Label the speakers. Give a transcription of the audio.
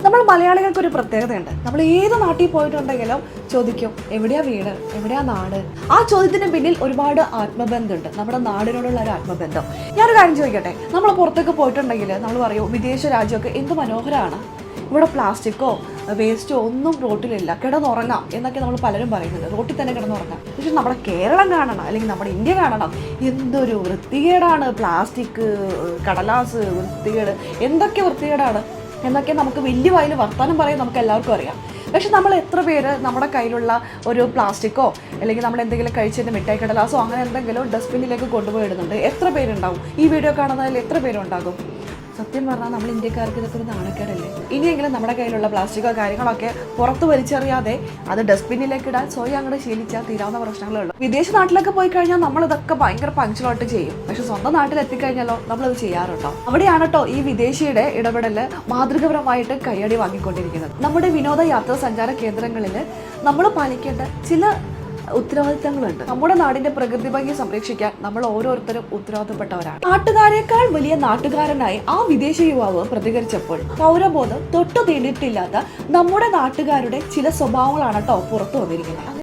Speaker 1: നമ്മൾ മലയാളികൾക്ക് ഒരു പ്രത്യേകതയുണ്ട്. നമ്മൾ ഏത് നാട്ടിൽ പോയിട്ടുണ്ടെങ്കിലും ചോദിക്കും എവിടെയാ വീട്, എവിടെയാ നാട്. ആ ചോദ്യത്തിന് പിന്നിൽ ഒരുപാട് ആത്മബന്ധമുണ്ട്, നമ്മുടെ നാടിനോടുള്ള ഒരു ആത്മബന്ധം. ഞാനൊരു കാര്യം ചോദിക്കട്ടെ, നമ്മൾ പുറത്തേക്ക് പോയിട്ടുണ്ടെങ്കിൽ നമ്മൾ പറയും വിദേശ രാജ്യമൊക്കെ എന്ത് മനോഹരമാണ്, ഇവിടെ പ്ലാസ്റ്റിക്കോ വേസ്റ്റോ ഒന്നും റോട്ടിലില്ല, കിടന്നുറങ്ങാം എന്നൊക്കെ നമ്മൾ പലരും പറയുന്നുണ്ട്. റോട്ടിൽ തന്നെ കിടന്നുറങ്ങാം. പക്ഷെ നമ്മുടെ കേരളം കാണണം, അല്ലെങ്കിൽ നമ്മുടെ ഇന്ത്യ കാണണം, എന്തൊരു വൃത്തികേടാണ്, പ്ലാസ്റ്റിക്, കടലാസ്, വൃത്തികേട്, എന്തൊക്കെ വൃത്തികേടാണ് എന്നൊക്കെ നമുക്ക് വലിയ വായിൽ വർത്താനം പറയാൻ നമുക്ക് എല്ലാവർക്കും അറിയാം. പക്ഷെ നമ്മൾ എത്ര പേര് നമ്മുടെ കയ്യിലുള്ള ഒരു പ്ലാസ്റ്റിക്കോ അല്ലെങ്കിൽ നമ്മൾ എന്തെങ്കിലും കഴിച്ചതിൻ്റെ മിഠായി കടലാസോ അങ്ങനെ എന്തെങ്കിലും ഡസ്റ്റ്ബിന്നിലേക്ക് കൊണ്ടുപോയി ഇടുന്നുണ്ട്? എത്ര പേരുണ്ടാവും? ഈ വീഡിയോ കാണുന്നതിൽ എത്ര പേരുണ്ടാകും? സത്യം പറഞ്ഞാൽ നമ്മൾ ഇന്ത്യക്കാർക്ക് ഇതൊക്കെ ഒരു നാണക്കേടല്ലേ? ഇനിയെങ്കിലും നമ്മുടെ കയ്യിലുള്ള പ്ലാസ്റ്റിക്കോ കാര്യങ്ങളൊക്കെ പുറത്ത് വലിച്ചെറിയാതെ അത് ഡസ്റ്റ്ബിന്നിലേക്ക് ഇടാൻ സ്വയം അങ്ങോട്ട് ശീലിച്ചാൽ തീരാവുന്ന പ്രശ്നങ്ങളേ ഉള്ളൂ. വിദേശ നാട്ടിലൊക്കെ പോയി കഴിഞ്ഞാൽ നമ്മളിതൊക്കെ ഭയങ്കര പങ്ക്ച്വലായിട്ട് ചെയ്യും. പക്ഷെ സ്വന്തം നാട്ടിൽ എത്തിക്കഴിഞ്ഞാലോ നമ്മളത് ചെയ്യാറുണ്ടോ? അവിടെയാണ് കേട്ടോ ഈ വിദേശിയുടെ ഇടപെടല് മാതൃകപരമായിട്ട് കയ്യടി വാങ്ങിക്കൊണ്ടിരിക്കുന്നത്. നമ്മുടെ വിനോദയാത്രാ സഞ്ചാര കേന്ദ്രങ്ങളിൽ നമ്മൾ പാലിക്കേണ്ട ചില ഉത്തരവാദിത്തങ്ങളുണ്ട്. നമ്മുടെ നാടിന്റെ പ്രകൃതി ഭംഗി സംരക്ഷിക്കാൻ നമ്മൾ ഓരോരുത്തരും ഉത്തരവാദിത്തപ്പെട്ടവരാണ്. നാട്ടുകാരെക്കാൾ വലിയ നാട്ടുകാരനായി ആ വിദേശ യുവാവ് പ്രതികരിച്ചപ്പോൾ പൗരബോധം തൊട്ടു തീണ്ടിട്ടില്ലാത്ത നമ്മുടെ നാട്ടുകാരുടെ ചില സ്വഭാവങ്ങളാണ് കേട്ടോ പുറത്തു വന്നിരിക്കുന്നത്.